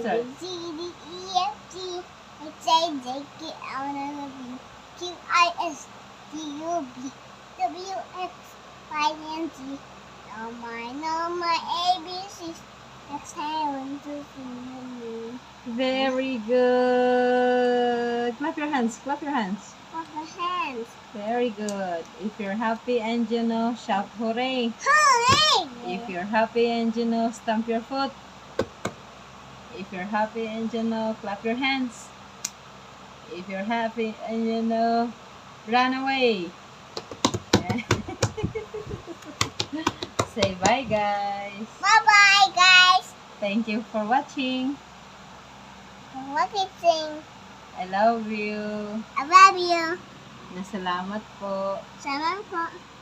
start. C, D, E, F, G, H, I, J, K, L, M, N, O, P, Q, I, S, T, U, V, W, X, Y, and Z. Know my ABCs. Next time, 1, 2, 3, Very good. Clap your hands. Clap your hands. Clap the hands. Very good. If you're happy and you know, shout hooray. Hooray! If you're happy and you know, stamp your foot. If you're happy and you know, clap your hands. If you're happy and you know, run away. Say bye, guys. Bye-bye, guys. Thank you for watching. What do you think? I love you. I love you. Salamat po. Salamat po.